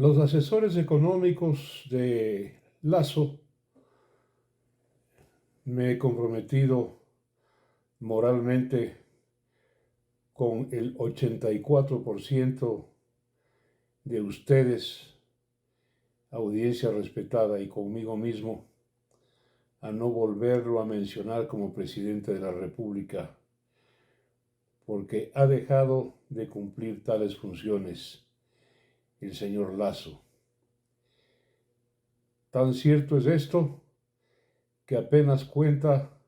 Los asesores económicos de Lasso me he comprometido moralmente con el 84% de ustedes, audiencia respetada, y conmigo mismo, a no volverlo a mencionar como presidente de la República, porque ha dejado de cumplir tales funciones el señor Lasso. Tan cierto es esto que apenas cuenta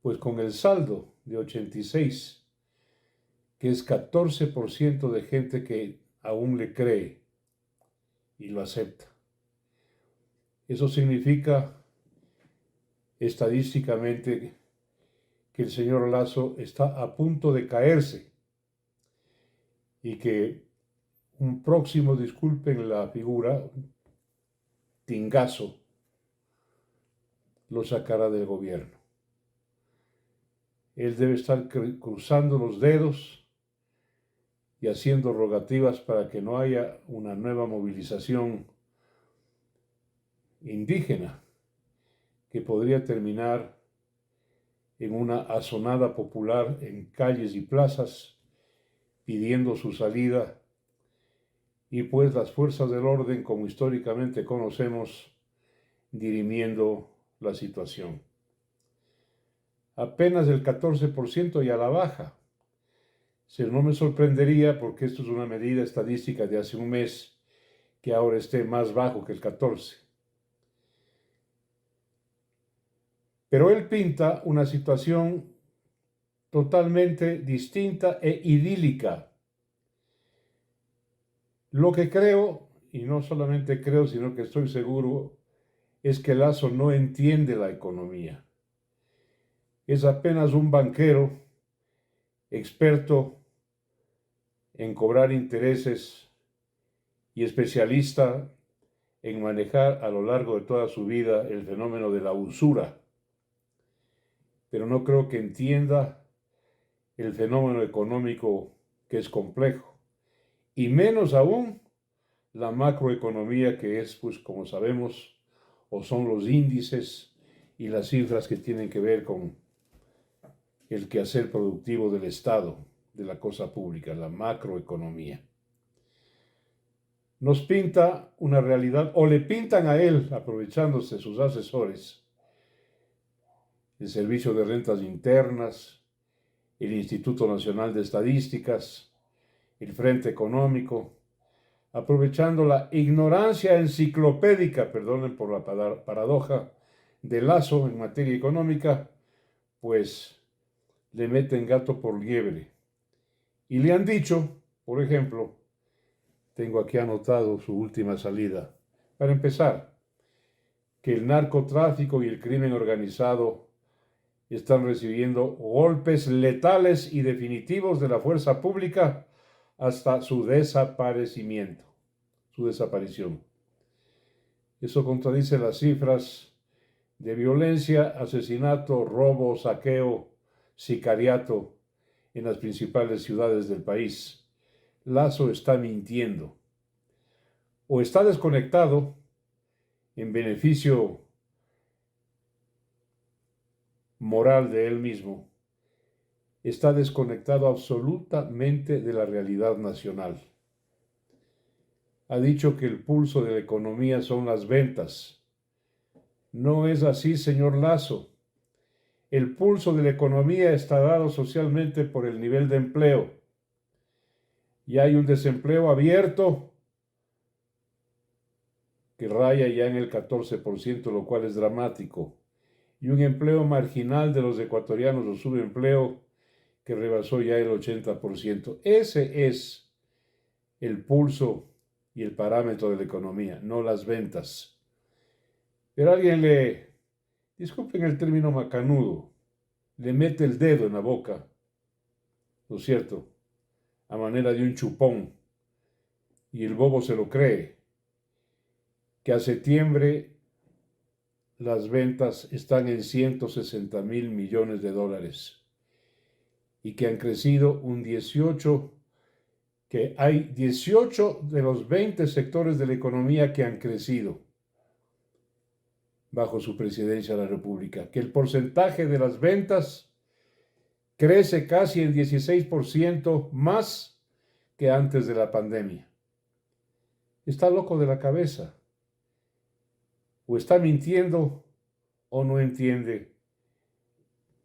pues con el saldo de 86, que es 14% de gente que aún le cree y lo acepta. Eso significa estadísticamente que el señor Lasso está a punto de caerse y que un próximo, disculpen la figura, tingazo, lo sacará del gobierno. Él debe estar cruzando los dedos y haciendo rogativas para que no haya una nueva movilización indígena que podría terminar en una asonada popular en calles y plazas pidiendo su salida, y pues las fuerzas del orden, como históricamente conocemos, dirimiendo la situación. Apenas el 14% y a la baja. No me sorprendería, porque esto es una medida estadística de hace un mes, que ahora esté más bajo que el 14%. Pero él pinta una situación totalmente distinta e idílica. Lo que creo, y no solamente creo, sino que estoy seguro, es que Lasso no entiende la economía. Es apenas un banquero experto en cobrar intereses y especialista en manejar a lo largo de toda su vida el fenómeno de la usura. Pero no creo que entienda el fenómeno económico, que es complejo, y menos aún la macroeconomía, que es, pues como sabemos, o son los índices y las cifras que tienen que ver con el quehacer productivo del Estado, de la cosa pública, la macroeconomía. Nos pinta una realidad, o le pintan a él, aprovechándose sus asesores, el Servicio de Rentas Internas, el Instituto Nacional de Estadísticas, el Frente Económico, aprovechando la ignorancia enciclopédica, perdonen por la paradoja, de Lasso en materia económica, pues le meten gato por liebre. Y le han dicho, por ejemplo, tengo aquí anotado su última salida, para empezar, que el narcotráfico y el crimen organizado están recibiendo golpes letales y definitivos de la fuerza pública hasta su desaparición. Eso contradice las cifras de violencia, asesinato, robo, saqueo, sicariato en las principales ciudades del país. Lasso está mintiendo, o está desconectado en beneficio moral de él mismo. Está desconectado absolutamente de la realidad nacional. Ha dicho que el pulso de la economía son las ventas. No es así, señor Lasso. El pulso de la economía está dado socialmente por el nivel de empleo. Y hay un desempleo abierto que raya ya en el 14%, lo cual es dramático. Y un empleo marginal de los ecuatorianos, o subempleo, que rebasó ya el 80%. Ese es el pulso y el parámetro de la economía, no las ventas. Pero alguien disculpen el término macanudo, le mete el dedo en la boca, ¿no es cierto?, a manera de un chupón, y el bobo se lo cree, que a septiembre las ventas están en 160.000 millones de dólares y que han crecido un 18, que hay 18 de los 20 sectores de la economía que han crecido bajo su presidencia de la República, que el porcentaje de las ventas crece casi en 16% más que antes de la pandemia. Está loco de la cabeza. O está mintiendo o no entiende,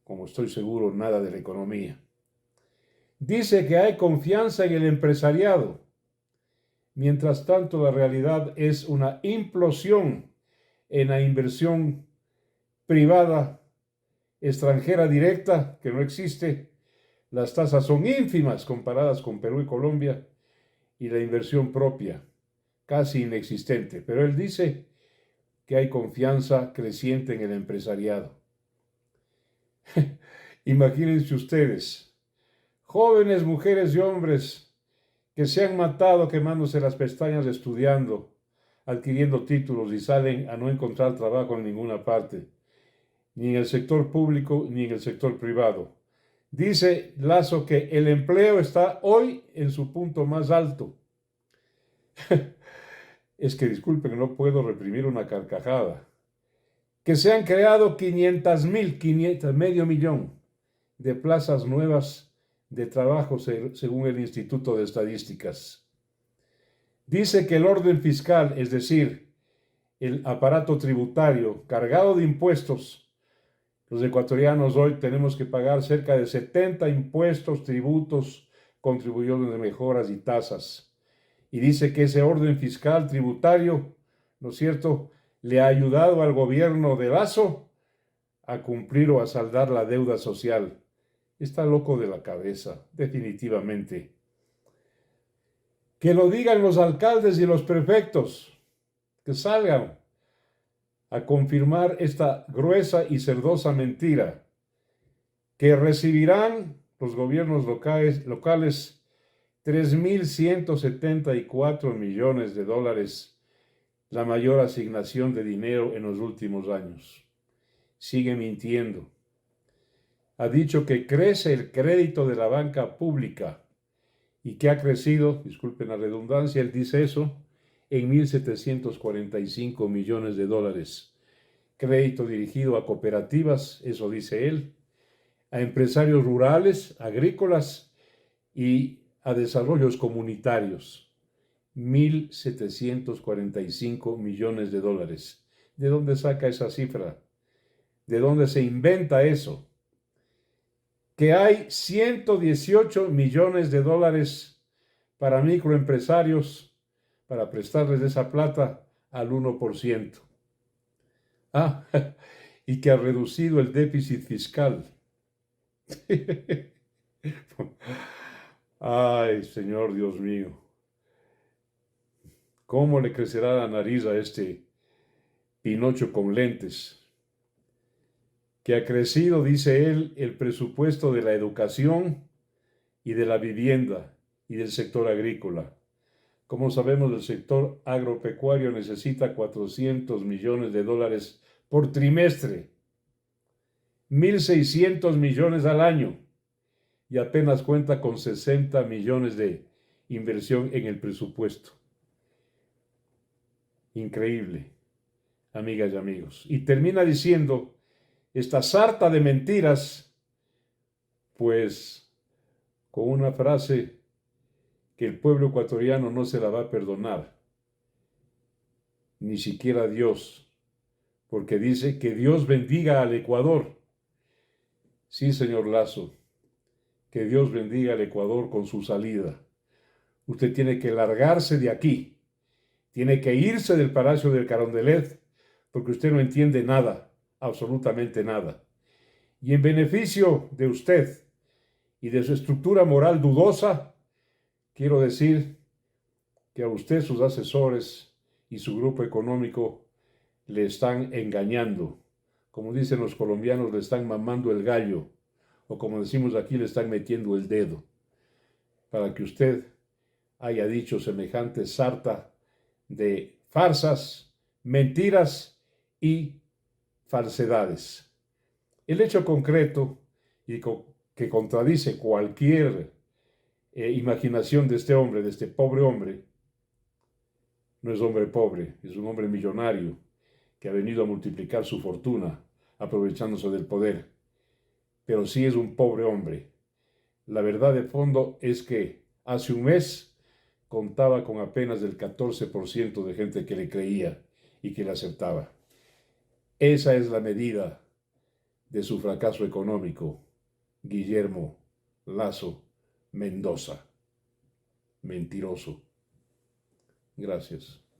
como estoy seguro, nada de la economía. Dice que hay confianza en el empresariado. Mientras tanto, la realidad es una implosión en la inversión privada extranjera directa, que no existe. Las tasas son ínfimas comparadas con Perú y Colombia, y la inversión propia casi inexistente. Pero él dice que hay confianza creciente en el empresariado. Imagínense ustedes, jóvenes, mujeres y hombres que se han matado quemándose las pestañas estudiando, adquiriendo títulos y salen a no encontrar trabajo en ninguna parte, ni en el sector público ni en el sector privado. Dice Lasso que el empleo está hoy en su punto más alto. Es que disculpen, no puedo reprimir una carcajada. Que se han creado 500,000, medio millón de plazas nuevas de trabajo según el Instituto de Estadísticas. Dice que el orden fiscal, es decir, el aparato tributario cargado de impuestos, los ecuatorianos hoy tenemos que pagar cerca de 70 impuestos, tributos, contribuciones de mejoras y tasas. Y dice que ese orden fiscal tributario, ¿no es cierto?, le ha ayudado al gobierno de Lasso a cumplir o a saldar la deuda social. Está loco de la cabeza, definitivamente. Que lo digan los alcaldes y los prefectos, que salgan a confirmar esta gruesa y cerdosa mentira, que recibirán los gobiernos locales 3.174 millones de dólares, la mayor asignación de dinero en los últimos años. Sigue mintiendo. Ha dicho que crece el crédito de la banca pública y que ha crecido, disculpen la redundancia, él dice eso, en 1.745 millones de dólares. Crédito dirigido a cooperativas, eso dice él, a empresarios rurales, agrícolas y a desarrollos comunitarios. 1.745 millones de dólares. ¿De dónde saca esa cifra? ¿De dónde se inventa eso? Que hay 118 millones de dólares para microempresarios para prestarles esa plata al 1%. Y que ha reducido el déficit fiscal. Ay, Señor Dios mío. ¿Cómo le crecerá la nariz a este Pinocho con lentes? Que ha crecido, dice él, el presupuesto de la educación y de la vivienda y del sector agrícola. Como sabemos, el sector agropecuario necesita 400 millones de dólares por trimestre, 1.600 millones al año, y apenas cuenta con 60 millones de inversión en el presupuesto. Increíble, amigas y amigos. Y termina diciendo esta sarta de mentiras, pues con una frase que el pueblo ecuatoriano no se la va a perdonar, ni siquiera Dios, porque dice que Dios bendiga al Ecuador. Sí, señor Lasso, que Dios bendiga al Ecuador con su salida. Usted tiene que largarse de aquí, tiene que irse del Palacio del Carondelet, porque usted no entiende nada, absolutamente nada. Y en beneficio de usted y de su estructura moral dudosa, quiero decir que a usted, sus asesores y su grupo económico le están engañando. Como dicen los colombianos, le están mamando el gallo, o como decimos aquí, le están metiendo el dedo, para que usted haya dicho semejante sarta de farsas, mentiras y falsedades. El hecho concreto y que contradice cualquier imaginación de este pobre hombre, no es hombre pobre, es un hombre millonario que ha venido a multiplicar su fortuna aprovechándose del poder, pero sí es un pobre hombre. La verdad de fondo es que hace un mes contaba con apenas el 14% de gente que le creía y que le aceptaba. Esa es la medida de su fracaso económico, Guillermo Lasso Mendoza. Mentiroso. Gracias.